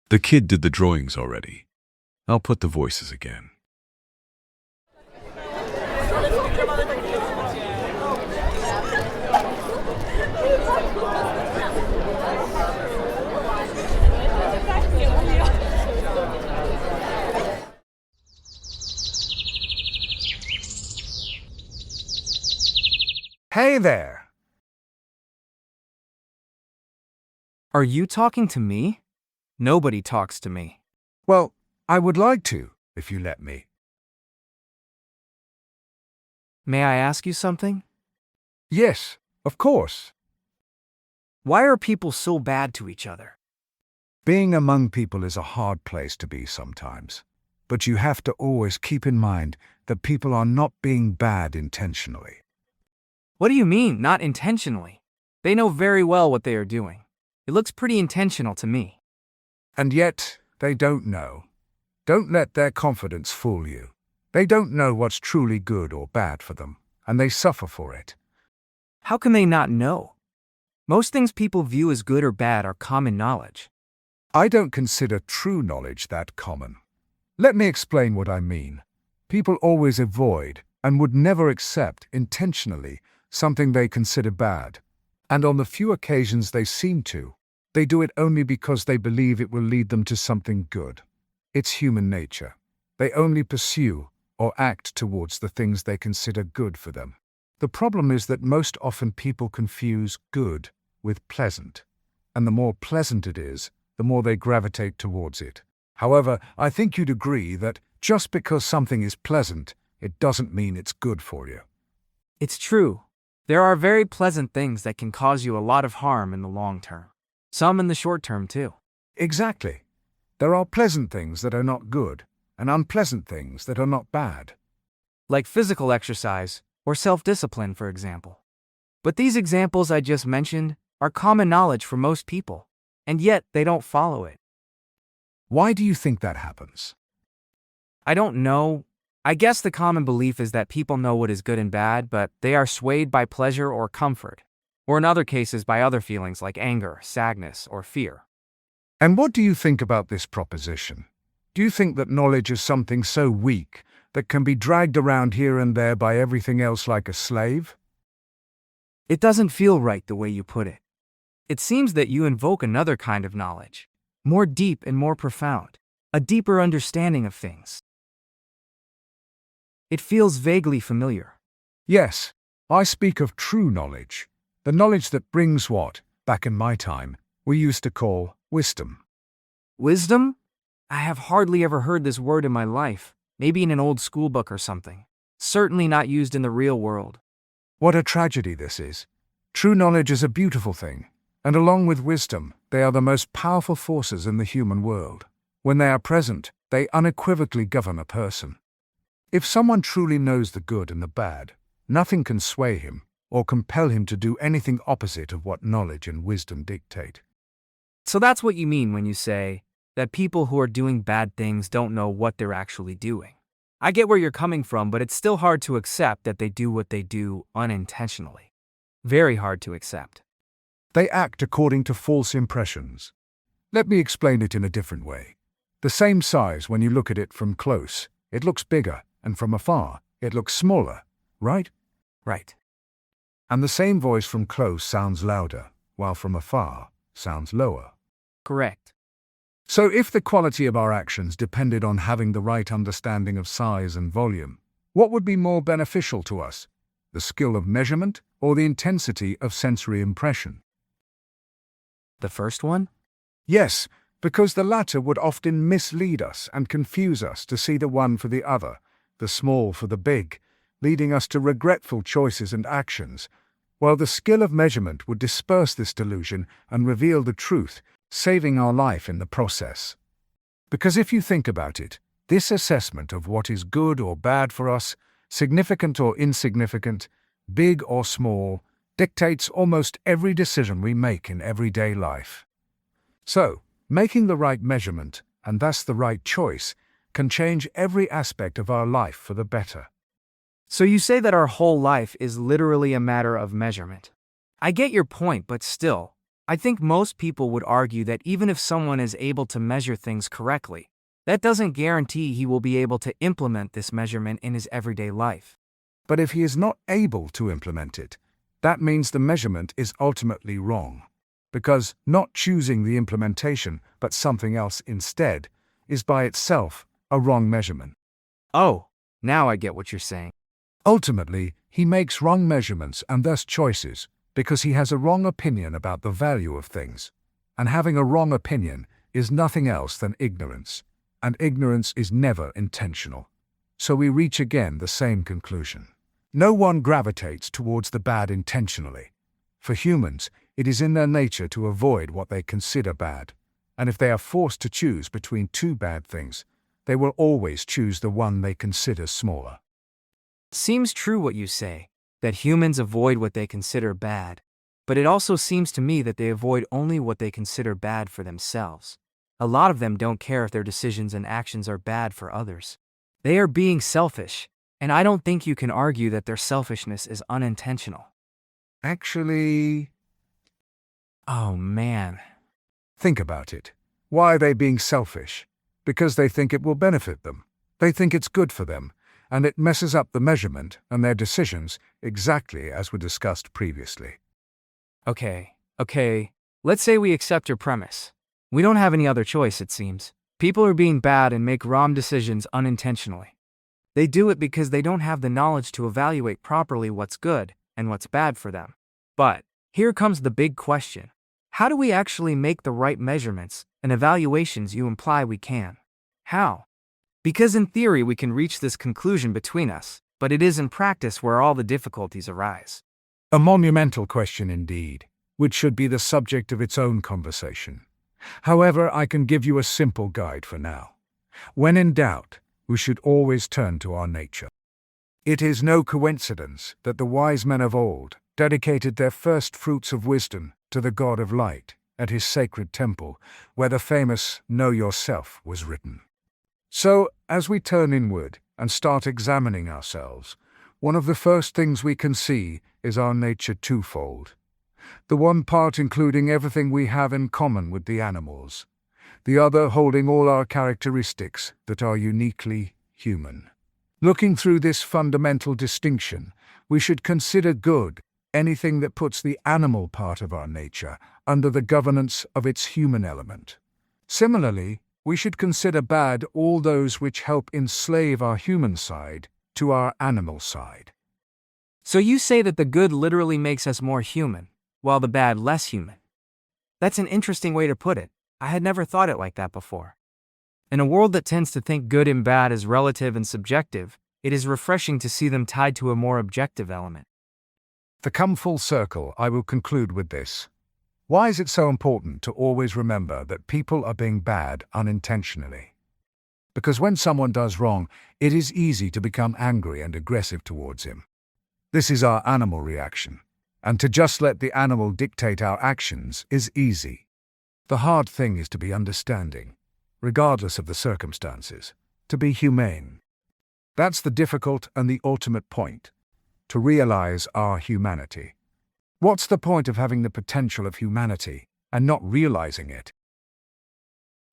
The kid did the drawings already. I'll put the voices again. Hey there! Are you talking to me? Nobody talks to me. Well, I would like to, if you let me. May I ask you something? Yes, of course. Why are people so bad to each other? Being among people is a hard place to be sometimes. But you have to always keep in mind that people are not being bad intentionally. What do you mean, not intentionally? They know very well what they are doing. It looks pretty intentional to me. And yet, they don't know. Don't let their confidence fool you. They don't know what's truly good or bad for them, and they suffer for it. How can they not know? Most things people view as good or bad are common knowledge. I don't consider true knowledge that common. Let me explain what I mean. People always avoid and would never accept intentionally something they consider bad. And on the few occasions they seem to, they do it only because they believe it will lead them to something good. It's human nature. They only pursue or act towards the things they consider good for them. The problem is that most often people confuse good with pleasant, and the more pleasant it is, the more they gravitate towards it. However, I think you'd agree that just because something is pleasant, it doesn't mean it's good for you. It's true. There are very pleasant things that can cause you a lot of harm in the long term. Some in the short term, too. Exactly. There are pleasant things that are not good, and unpleasant things that are not bad. Like physical exercise or self-discipline, for example. But these examples I just mentioned are common knowledge for most people, and yet they don't follow it. Why do you think that happens? I don't know. I guess the common belief is that people know what is good and bad, but they are swayed by pleasure or comfort, or in other cases by other feelings like anger, sadness, or fear. And what do you think about this proposition? Do you think that knowledge is something so weak that can be dragged around here and there by everything else like a slave? It doesn't feel right the way you put it. It seems that you invoke another kind of knowledge, more deep and more profound, a deeper understanding of things. It feels vaguely familiar. Yes, I speak of true knowledge, the knowledge that brings what, back in my time, we used to call wisdom. Wisdom? I have hardly ever heard this word in my life, maybe in an old school book or something. Certainly not used in the real world. What a tragedy this is. True knowledge is a beautiful thing, and along with wisdom, they are the most powerful forces in the human world. When they are present, they unequivocally govern a person. If someone truly knows the good and the bad, nothing can sway him or compel him to do anything opposite of what knowledge and wisdom dictate. So that's what you mean when you say that people who are doing bad things don't know what they're actually doing. I get where you're coming from, but it's still hard to accept that they do what they do unintentionally. Very hard to accept. They act according to false impressions. Let me explain it in a different way. The same size when you look at it from close, it looks bigger, and from afar, it looks smaller, right? Right. And the same voice from close sounds louder, while from afar sounds lower. Correct. So if the quality of our actions depended on having the right understanding of size and volume, what would be more beneficial to us? The skill of measurement or the intensity of sensory impression? The first one? Yes, because the latter would often mislead us and confuse us to see the one for the other, the small for the big, leading us to regretful choices and actions, while the skill of measurement would disperse this delusion and reveal the truth, saving our life in the process. Because if you think about it, this assessment of what is good or bad for us, significant or insignificant, big or small, dictates almost every decision we make in everyday life. So, making the right measurement, and thus the right choice, can change every aspect of our life for the better. So you say that our whole life is literally a matter of measurement. I get your point, but still, I think most people would argue that even if someone is able to measure things correctly, that doesn't guarantee he will be able to implement this measurement in his everyday life. But if he is not able to implement it, that means the measurement is ultimately wrong. Because not choosing the implementation but something else instead is by itself a wrong measurement. Oh, now I get what you're saying. Ultimately, he makes wrong measurements and thus choices because he has a wrong opinion about the value of things. And having a wrong opinion is nothing else than ignorance, and ignorance is never intentional. So we reach again the same conclusion. No one gravitates towards the bad intentionally. For humans, it is in their nature to avoid what they consider bad, and if they are forced to choose between two bad things, they will always choose the one they consider smaller. Seems true what you say, that humans avoid what they consider bad, but it also seems to me that they avoid only what they consider bad for themselves. A lot of them don't care if their decisions and actions are bad for others. They are being selfish, and I don't think you can argue that their selfishness is unintentional. Actually, Oh man. think about it. Why are they being selfish? Because they think it will benefit them. They think it's good for them, and it messes up the measurement and their decisions exactly as we discussed previously. Okay, let's say we accept your premise. We don't have any other choice, it seems. People are being bad and make wrong decisions unintentionally. They do it because they don't have the knowledge to evaluate properly what's good and what's bad for them. But here comes the big question. How do we actually make the right measurements and evaluations you imply we can? How? Because in theory we can reach this conclusion between us, but it is in practice where all the difficulties arise. A monumental question indeed, which should be the subject of its own conversation. However, I can give you a simple guide for now. When in doubt, we should always turn to our nature. It is no coincidence that the wise men of old dedicated their first fruits of wisdom to the god of light at his sacred temple, where the famous Know Yourself was written. So, as we turn inward and start examining ourselves, one of the first things we can see is our nature twofold. The one part including everything we have in common with the animals, the other holding all our characteristics that are uniquely human. Looking through this fundamental distinction, we should consider good anything that puts the animal part of our nature under the governance of its human element. Similarly, we should consider bad all those which help enslave our human side to our animal side. So you say that the good literally makes us more human, while the bad less human. That's an interesting way to put it. I had never thought it like that before. In a world that tends to think good and bad is relative and subjective, it is refreshing to see them tied to a more objective element. To come full circle, I will conclude with this. Why is it so important to always remember that people are being bad unintentionally? Because when someone does wrong, it is easy to become angry and aggressive towards him. This is our animal reaction, and to just let the animal dictate our actions is easy. The hard thing is to be understanding, regardless of the circumstances, to be humane. That's the difficult and the ultimate point, to realize our humanity. What's the point of having the potential of humanity and not realizing it?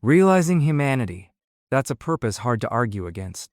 Realizing humanity, that's a purpose hard to argue against.